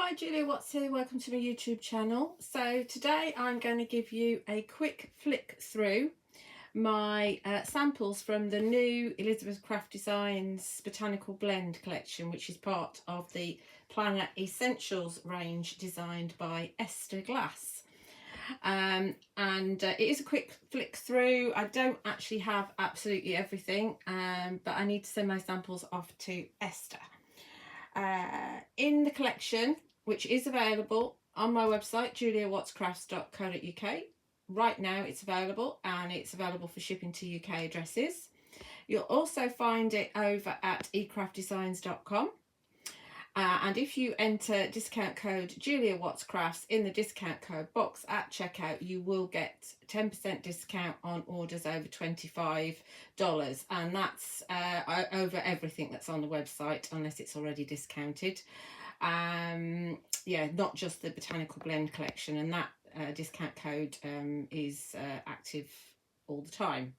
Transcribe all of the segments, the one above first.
Hi, Julia Watts here. Welcome to my YouTube channel. So today I'm going to give you a quick flick through my samples from the new Elizabeth Craft Designs Botanical Blend Collection, which is part of the Planner Essentials range designed by Esther Glass. It is a quick flick through. I don't actually have absolutely everything, but I need to send my samples off to Esther. In the collection, which is available on my website juliawattscrafts.co.uk. Right now it's available, and it's available for shipping to UK addresses. You'll also find it over at ecraftdesigns.com. And if you enter discount code Julia Watts Crafts in the discount code box at checkout, you will get 10% discount on orders over $25, and that's over everything that's on the website unless it's already discounted. Yeah, not just the Botanical Blend Collection, and that discount code is active all the time.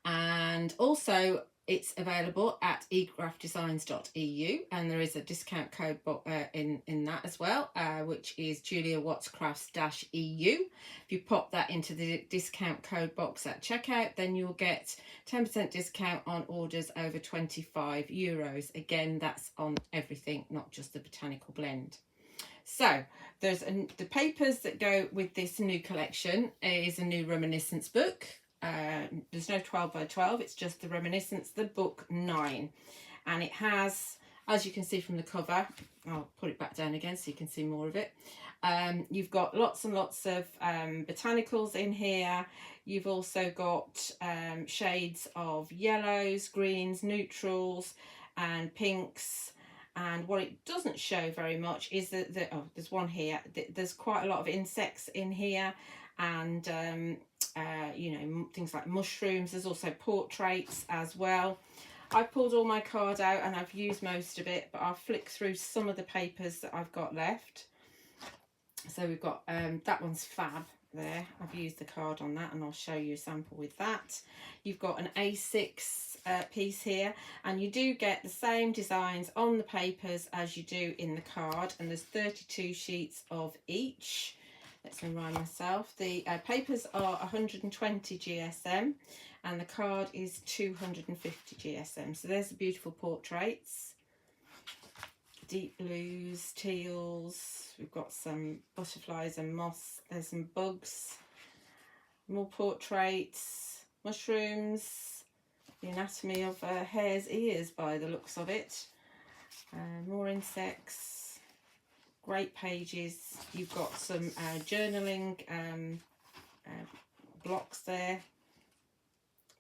And also it's available at ecraftdesigns.eu, and there is a discount code in that as well, which is Julia Watts Crafts-EU. If you pop that into the discount code box at checkout, then you'll get 10% discount on orders over €25. Again, that's on everything, not just the Botanical Blend. So there's the papers that go with this new collection is a new reminiscence book. There's no 12 by 12, it's just the reminiscence, the book 9, and it has, as you can see from the cover, I'll put it back down again so you can see more of it. You've got lots and lots of botanicals in here. You've also got shades of yellows, greens, neutrals and pinks. And what it doesn't show very much is that there's one here. There's quite a lot of insects in here, and you know, things like mushrooms. There's also portraits as well. I've pulled all my card out and I've used most of it, but I'll flick through some of the papers that I've got left. So we've got that one's fab there. I've used the card on that, and I'll show you a sample with that. You've got an A6 piece here, and you do get the same designs on the papers as you do in the card, and there's 32 sheets of each. Let's remind myself. The papers are 120 GSM and the card is 250 GSM. So there's the beautiful portraits. Deep blues, teals. We've got some butterflies and moss. There's some bugs. More portraits. Mushrooms. The anatomy of a hare's ears by the looks of it. More insects. Great pages. You've got some journaling blocks there.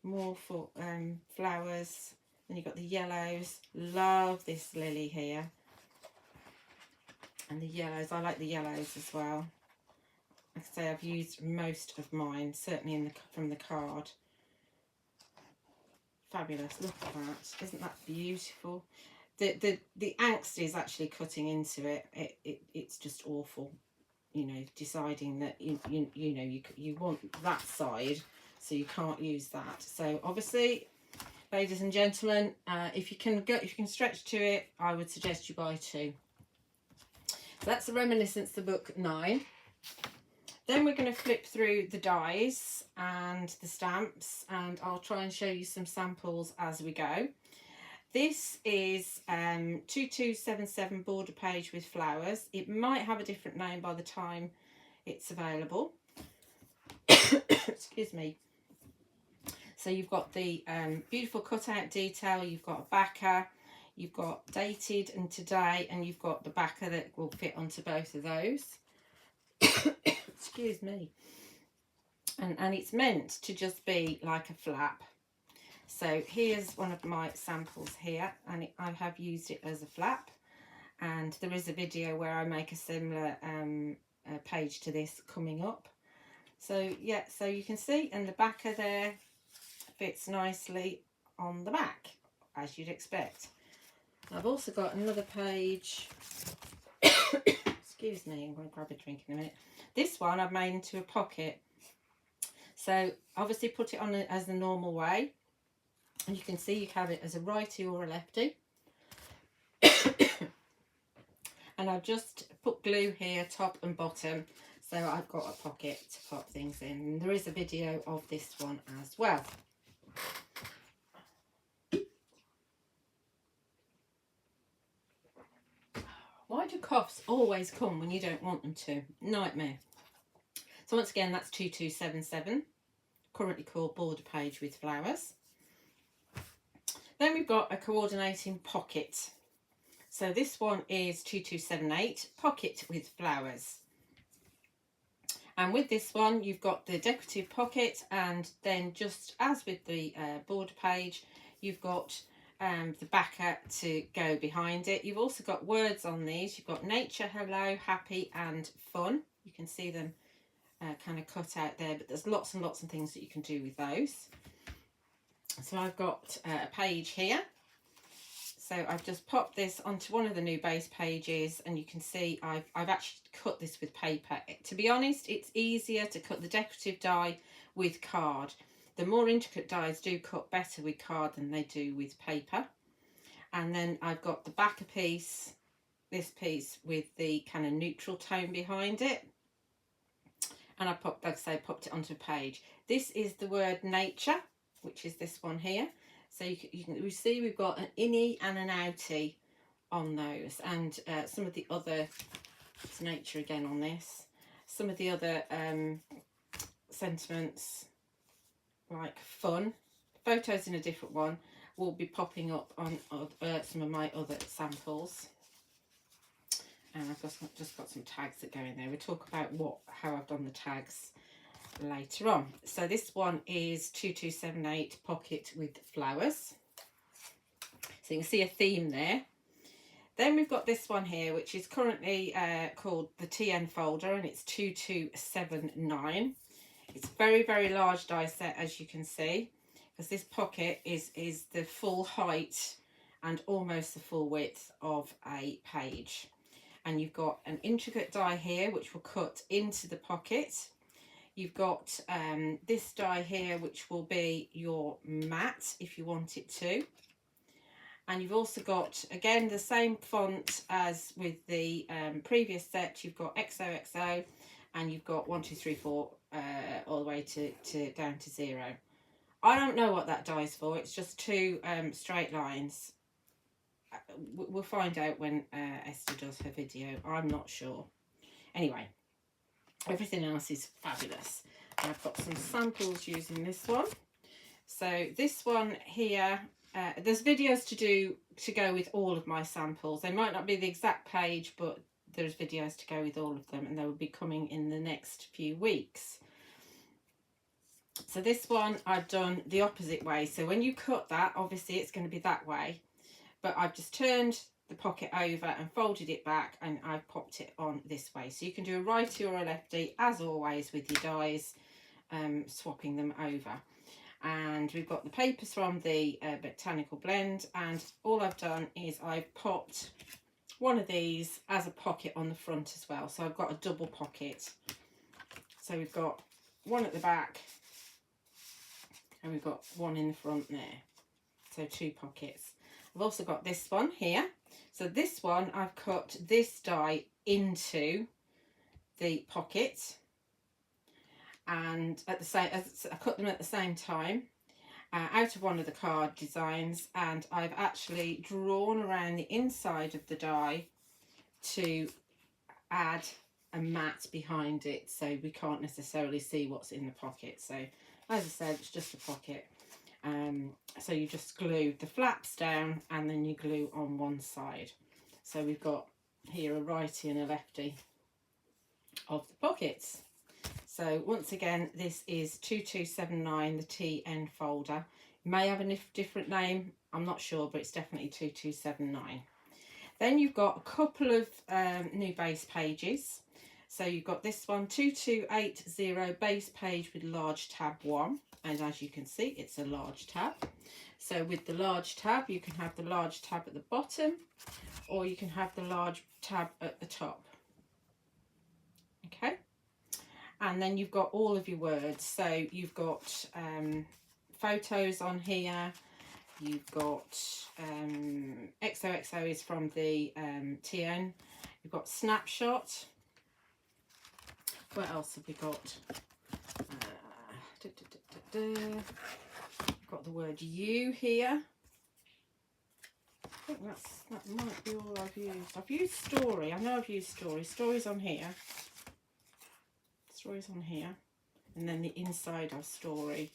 More for flowers. Then you've got the yellows. Love this lily here. And the yellows. I like the yellows as well. Like I say, I've used most of mine, certainly from the card. Fabulous. Look at that. Isn't that beautiful? The angst is actually cutting into it. It's just awful, you know, deciding that you know you want that side, so you can't use that. So obviously, ladies and gentlemen, if you can stretch to it, I would suggest you buy 2. So that's the reminiscence, the book 9. Then we're going to flip through the dies and the stamps, and I'll try and show you some samples as we go. This is 2277 border page with flowers. It might have a different name by the time it's available. Excuse me. So you've got the beautiful cutout detail, you've got a backer, you've got dated and today, and you've got the backer that will fit onto both of those. Excuse me. And it's meant to just be like a flap. So here's one of my samples here, and I have used it as a flap, and there is a video where I make a similar page to this coming up. So yeah, so you can see, and the backer there fits nicely on the back, as you'd expect. I've also got another page. Excuse me, I'm going to grab a drink in a minute. This one I've made into a pocket. So obviously put it on as the normal way. And you can see you can have it as a righty or a lefty. And I've just put glue here, top and bottom, so I've got a pocket to pop things in. And there is a video of this one as well. Why do coughs always come when you don't want them to? Nightmare. So once again, that's 2277, currently called Border Page with Flowers. Then we've got a coordinating pocket. So this one is 2278, Pocket with Flowers. And with this one, you've got the decorative pocket, and then just as with the border page, you've got the backer to go behind it. You've also got words on these. You've got nature, hello, happy and fun. You can see them kind of cut out there, but there's lots and lots of things that you can do with those. So I've got a page here. So I've just popped this onto one of the new base pages, and you can see I've actually cut this with paper. To be honest, it's easier to cut the decorative die with card. The more intricate dies do cut better with card than they do with paper. And then I've got the backer piece, this piece with the kind of neutral tone behind it. And I popped, like I say, popped it onto a page. This is the word nature, which is this one here. So we see we've got an innie and an outie on those, and some of the other, it's nature again on this, some of the other sentiments like fun, photos in a different one, will be popping up on some of my other samples. And I've just got some tags that go in there. We'll talk about how I've done the tags later on. So this one is 2278 Pocket with Flowers. So you can see a theme there. Then we've got this one here, which is currently called the TN folder, and it's 2279. It's very, very large die set, as you can see, because this pocket is the full height and almost the full width of a page. And you've got an intricate die here, which will cut into the pocket. You've got this die here, which will be your mat if you want it to. And you've also got, again, the same font as with the previous set. You've got XOXO, and you've got 1, 2, 3, 4 all the way to down to 0. I don't know what that die is for. It's just two straight lines. We'll find out when Esther does her video. I'm not sure. Anyway. Everything else is fabulous. And I've got some samples using this one. So this one here, there's videos to go with all of my samples. They might not be the exact page, but there's videos to go with all of them, and they will be coming in the next few weeks. So this one I've done the opposite way. So when you cut that, obviously it's going to be that way, but I've just turned the pocket over and folded it back, and I've popped it on this way. So you can do a righty or a lefty, as always with your dies, swapping them over. And we've got the papers from the Botanical Blend, and all I've done is I've popped one of these as a pocket on the front as well. So I've got a double pocket. So we've got one at the back, and we've got one in the front there. So 2 pockets. I've also got this one here. So this one, I've cut this die into the pocket, and at the same, I cut them at the same time out of one of the card designs, and I've actually drawn around the inside of the die to add a mat behind it, so we can't necessarily see what's in the pocket. So as I said, it's just a pocket. So you just glue the flaps down, and then you glue on one side. So we've got here a righty and a lefty of the pockets. So once again, this is 2279, the TN folder. It may have a different name, I'm not sure, but it's definitely 2279. Then you've got a couple of new base pages. So you've got this one, 2280 base page with large tab 1. And as you can see, it's a large tab. So with the large tab, you can have the large tab at the bottom, or you can have the large tab at the top. Okay. And then you've got all of your words. So you've got photos on here. You've got XOXO is from the TN. We've got snapshot. What else have we got? We've got the word you here. I think that might be all I've used. I've used story. I know I've used story. Story's on here. Story's on here. And then the inside of story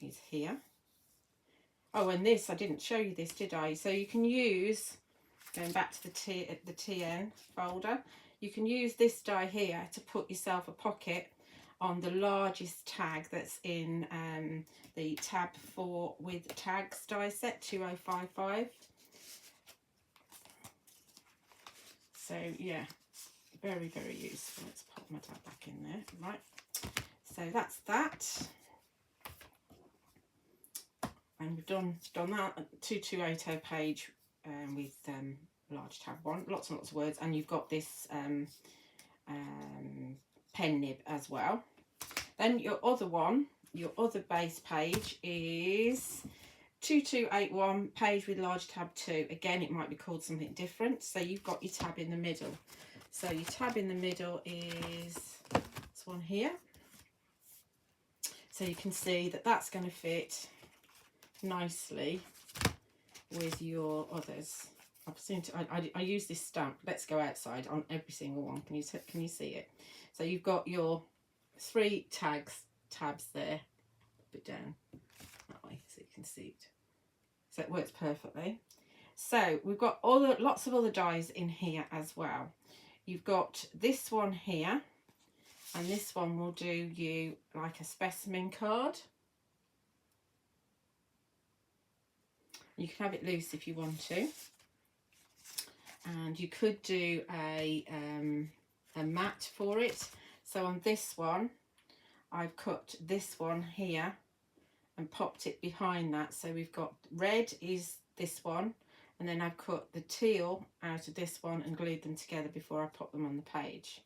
is here. Oh, and this, I didn't show you this, did I? So you can use, going back to the TN folder, you can use this die here to put yourself a pocket on the largest tag that's in the tab 4 with tags die set 2055. So yeah, very, very useful. Let's pop my tab back in there. Right, so that's that. And we've done that 2280 page with large tab 1, lots and lots of words, and you've got this pen nib as well. Then your other base page is 2281 page with large tab 2. Again, it might be called something different. So you've got your tab in the middle. So your tab in the middle is this one here. So you can see that that's going to fit nicely with your others. I use this stamp, let's go outside, on every single one. Can you see it? So you've got your 3 tabs there. Put it down that way so you can see it. So it works perfectly. So we've got lots of other dies in here as well. You've got this one here, and this one will do you like a specimen card. You can have it loose if you want to, and you could do a mat for it. So on this one, I've cut this one here and popped it behind that. So we've got red is this one, and then I've cut the teal out of this one and glued them together before I pop them on the page.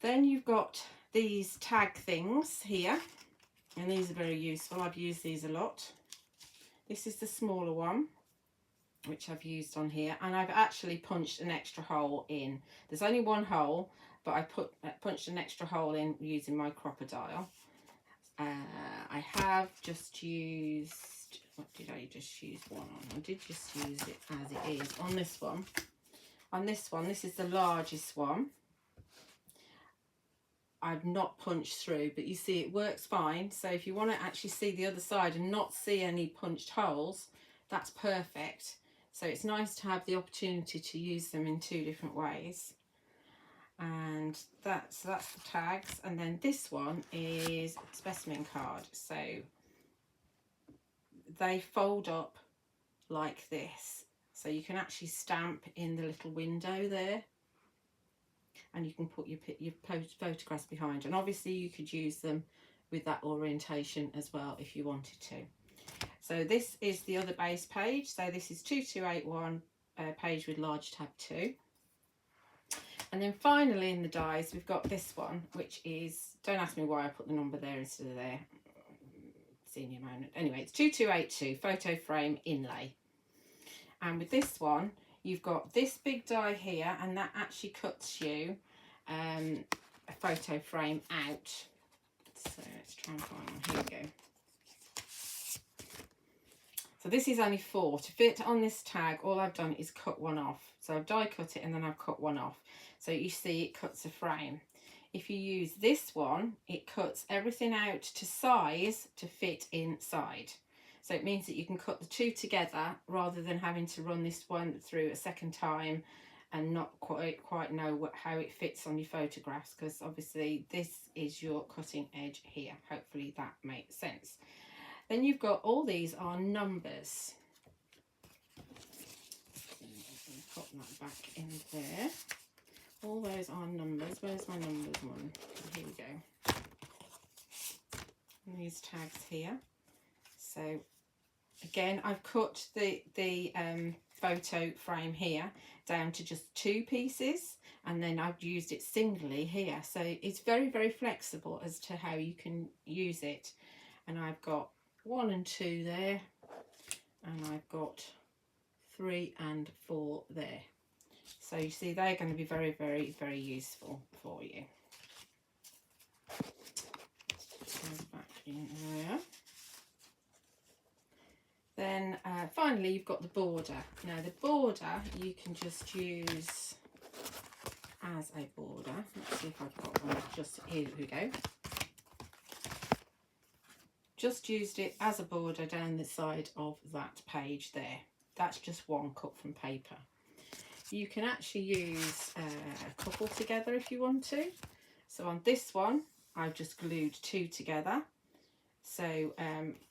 Then you've got these tag things here, and these are very useful. I've used these a lot. This is the smaller one, which I've used on here, and I've actually punched an extra hole in. There's only one hole, but I punched an extra hole in using my crocodile. I have just used, what did I just use one on? I did just use it as it is on this one. On this one, this is the largest one. I've not punched through, but you see it works fine. So if you want to actually see the other side and not see any punched holes, that's perfect. So it's nice to have the opportunity to use them in 2 different ways. And that's the tags. And then this one is specimen card. So they fold up like this. So you can actually stamp in the little window there, and you can put your photographs behind. And obviously you could use them with that orientation as well if you wanted to. So this is the other base page. So this is 2281 page with large tab 2. And then finally in the dies, we've got this one, which is, don't ask me why I put the number there instead of there. Senior moment. Anyway, it's 2282 photo frame inlay. And with this one, you've got this big die here, and that actually cuts you a photo frame out. So let's try and find one. Here we go. So this is only 4. To fit on this tag, all I've done is cut one off. So I've die cut it and then I've cut one off. So you see it cuts a frame. If you use this one, it cuts everything out to size to fit inside. So it means that you can cut the 2 together rather than having to run this one through a second time and not quite know how it fits on your photographs, because obviously this is your cutting edge here. Hopefully that makes sense. Then you've got all these are numbers. Pop that back in there. All those are numbers. Where's my numbers one? Here we go. And these tags here. So again, I've cut the photo frame here down to just 2 pieces, and then I've used it singly here. So it's very, very flexible as to how you can use it. And I've got 1 and 2 there, and I've got 3 and 4 there. So you see, they're going to be very, very, very useful for you. Go back in there. Then finally, you've got the border. Now the border you can just use as a border. Let's see if I've got one. Just here we go. Just used it as a border down the side of that page there. That's just one cut from paper. You can actually use a couple together if you want to. So on this one, I've just glued two together. So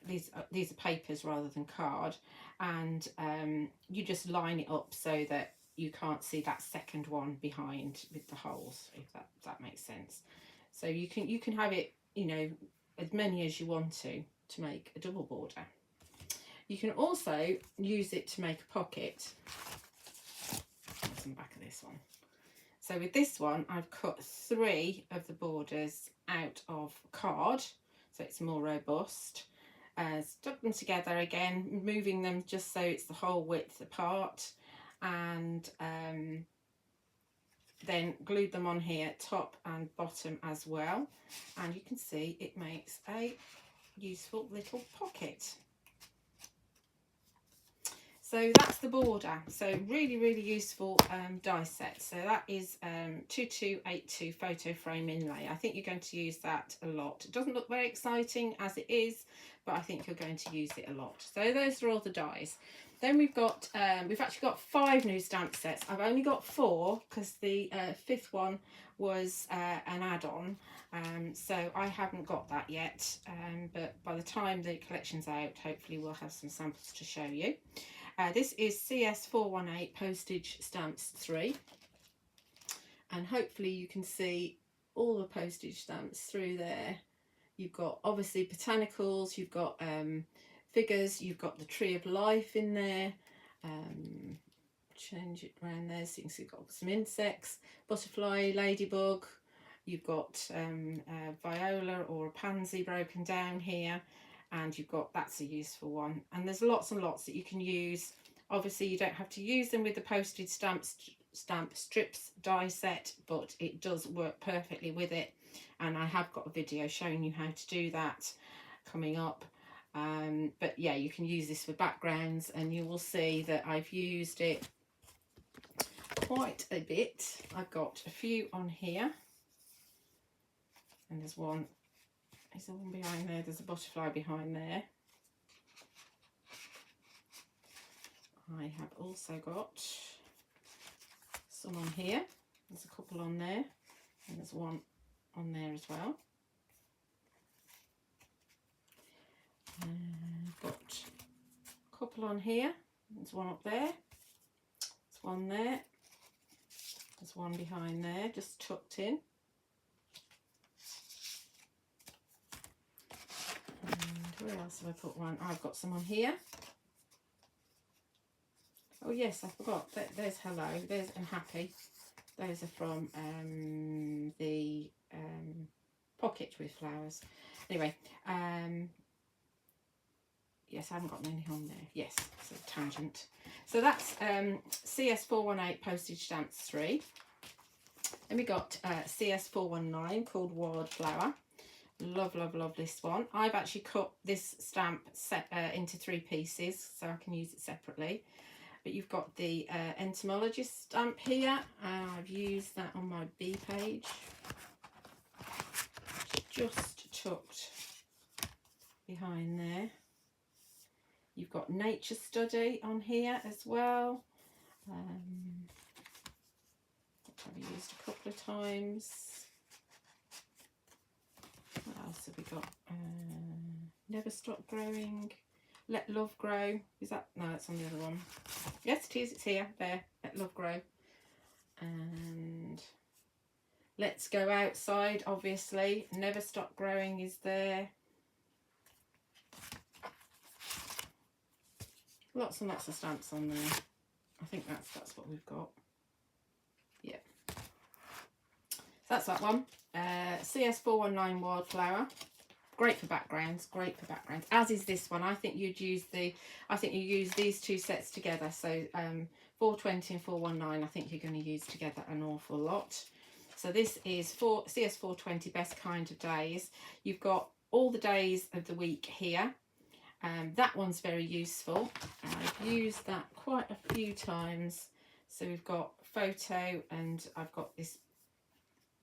these are papers rather than card, and you just line it up so that you can't see that second one behind with the holes, if that makes sense. So you can have it, you know, as many as you want to make a double border. You can also use it to make a pocket. That's the back of this one. So with this one, I've cut 3 of the borders out of card, so it's more robust. Stuck them together again, moving them just so it's the whole width apart, and then glued them on here, top and bottom as well. And you can see it makes a useful little pocket. So that's the border. So really, really useful die set. So that is 2282 photo frame inlay. I think you're going to use that a lot. It doesn't look very exciting as it is, but I think you're going to use it a lot. So those are all the dies. Then we've actually got 5 new stamp sets. I've only got 4 because the 5th one was an add-on. So I haven't got that yet. But by the time the collection's out, hopefully we'll have some samples to show you. This is CS418 postage stamps 3, and hopefully you can see all the postage stamps through there. You've got obviously botanicals, you've got figures, you've got the tree of life in there. Change it around there so you can see you've got some insects, butterfly, ladybug, you've got a viola or a pansy broken down here. And you've got, that's a useful one, and there's lots and lots that you can use. Obviously you don't have to use them with the postage stamp strips die set, but it does work perfectly with it, and I have got a video showing you how to do that coming up. But yeah, you can use this for backgrounds, and you will see that I've used it quite a bit. I've got a few on here, and there's one. Is there one behind there? There's a butterfly behind there. I have also got some on here. There's a couple on there, and there's one on there as well. I've got a couple on here. There's one up there. There's one there. There's one behind there, just tucked in. Where else have I put one? I've got some on here. Oh yes, I forgot. There's hello. There's and happy. Those are from the pocket with flowers. Anyway, yes, I haven't got many on there. Yes, it's a tangent. So that's CS418 postage stamps 3. Then we got CS419 called Wildflower. Love, love, love this one. I've actually cut this stamp set into 3 pieces, so I can use it separately. But you've got the entomologist stamp here. I've used that on my B page. Just tucked behind there. You've got nature study on here as well. I've used a couple of times. What else have we got? Never stop growing. Let love grow. Is that? No, that's on the other one. Yes, it is. It's here. There. Let love grow. And let's go outside. Obviously, never stop growing is there. Lots and lots of stamps on there. I think that's what we've got. Yeah. That's that one. CS419 Wildflower. Great for backgrounds, great for backgrounds. As is this one. I think you use these 2 sets together. So 420 and 419 I think you're going to use together an awful lot. So this is for CS420 Best Kind of Days. You've got all the days of the week here. That one's very useful. I've used that quite a few times. So we've got photo, and I've got this,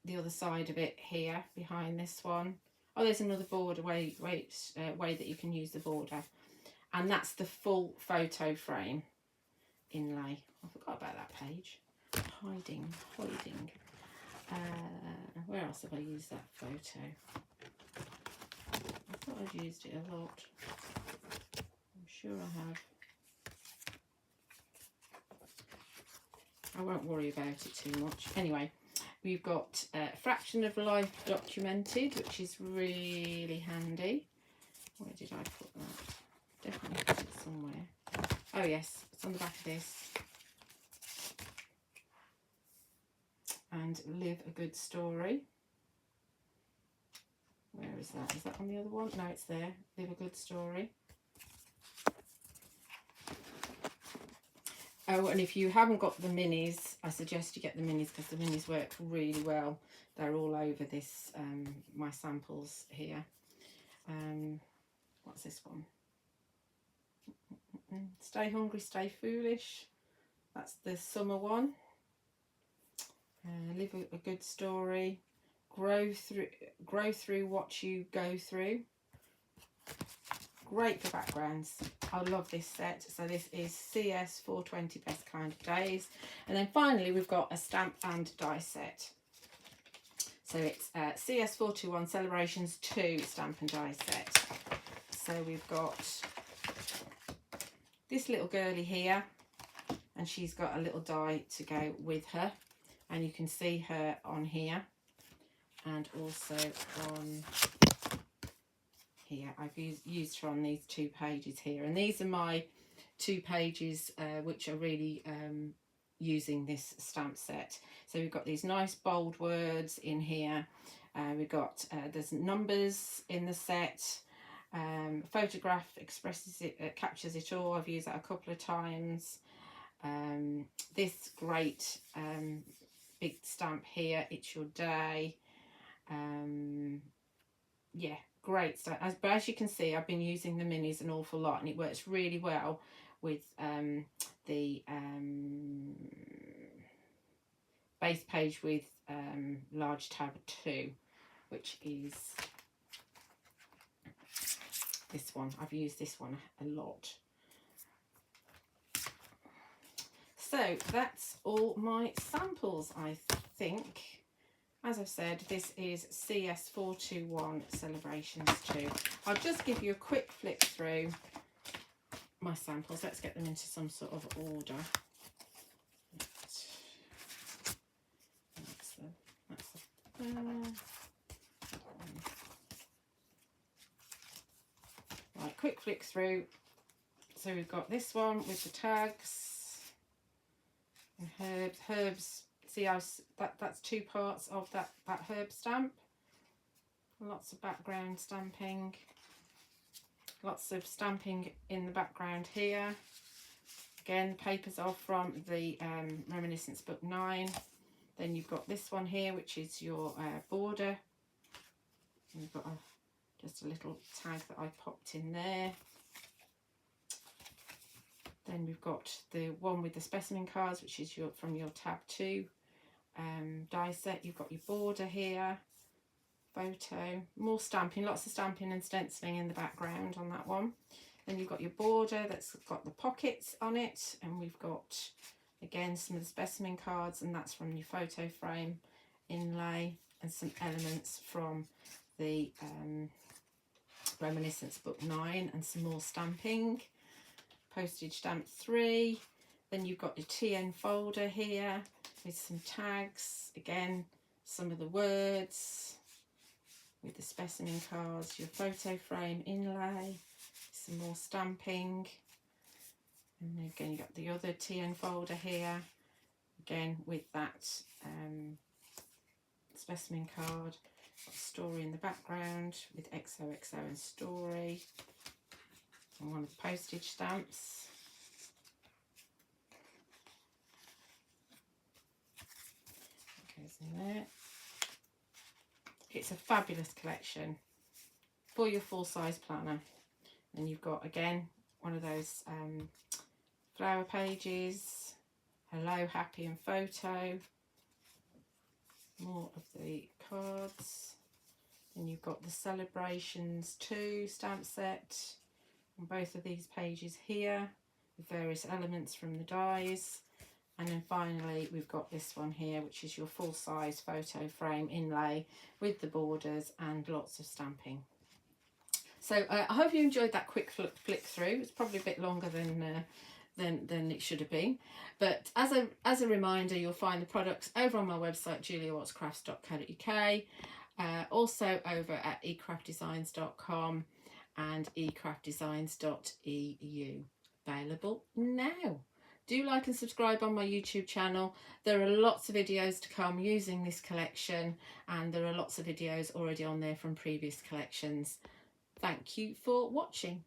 the other side of it here behind this one. Oh, there's another border way that you can use the border, and that's the full photo frame inlay. I forgot about that page. Hiding. Where else have I used that photo? I thought I'd used it a lot. I'm sure I have. I won't worry about it too much. Anyway, we've got Fraction of Life Documented, which is really handy. Where did I put that? Definitely put it somewhere. Oh yes, it's on the back of this. And Live a Good Story. Where is that? Is that on the other one? No, it's there. Live a Good Story. Oh, and if you haven't got the minis, I suggest you get the minis, because the minis work really well. They're all over this, my samples here. What's this one? Stay Hungry, Stay Foolish. That's the summer one. Live a Good Story. Grow through what you go through. Great for backgrounds. I love this set. So this is CS420 Best Kind of Days. And then finally we've got a stamp and die set. So it's CS421 Celebrations 2 stamp and die set. So we've got this little girlie here, and she's got a little die to go with her, and you can see her on here and also on here. I've used her on these 2 pages here, and these are my 2 pages which are really using this stamp set. So we've got these nice bold words in here. We've got there's numbers in the set. Photograph expresses it, captures it all. I've used that a couple of times. This great big stamp here, It's Your Day. Yeah, great stuff. But as you can see, I've been using the minis an awful lot, and it works really well with the base page with large tab 2, which is this one. I've used this one a lot. So that's all my samples, I think. As I've said, this is CS421 Celebrations 2. I'll just give you a quick flick through my samples. Let's get them into some sort of order. Right, quick flick through. So we've got this one with the tags and herbs. See how that's 2 parts of that herb stamp. Lots of background stamping. Lots of stamping in the background here. Again, papers are from the Reminiscence Book 9. Then you've got this one here, which is your border. And you've got just a little tag that I popped in there. Then we've got the one with the specimen cards, which is from your tab 2 die set. You've got your border here, photo, more stamping, lots of stamping and stenciling in the background on that one. Then you've got your border that's got the pockets on it, and we've got again some of the specimen cards, and that's from your photo frame inlay, and some elements from the Reminiscence Book 9, and some more stamping. Postage stamp 3. Then you've got your TN folder here with some tags, again some of the words with the specimen cards, your photo frame inlay, some more stamping, and then again you've got the other TN folder here, again with that specimen card, got a story in the background with XOXO and story, and one of the postage stamps. in there. It's a fabulous collection for your full-size planner. And you've got, again, one of those flower pages, hello, happy and photo, more of the cards. And you've got the celebrations too stamp set on both of these pages here, with various elements from the dies. And then finally we've got this one here, which is your full-size photo frame inlay with the borders and lots of stamping. So I hope you enjoyed that quick flick through. It's probably a bit longer than it should have been, but as a reminder, you'll find the products over on my website, juliawattscrafts.co.uk, also over at ecraftdesigns.com and ecraftdesigns.eu. Available now. Do like and subscribe on my YouTube channel. There are lots of videos to come using this collection, and there are lots of videos already on there from previous collections. Thank you for watching.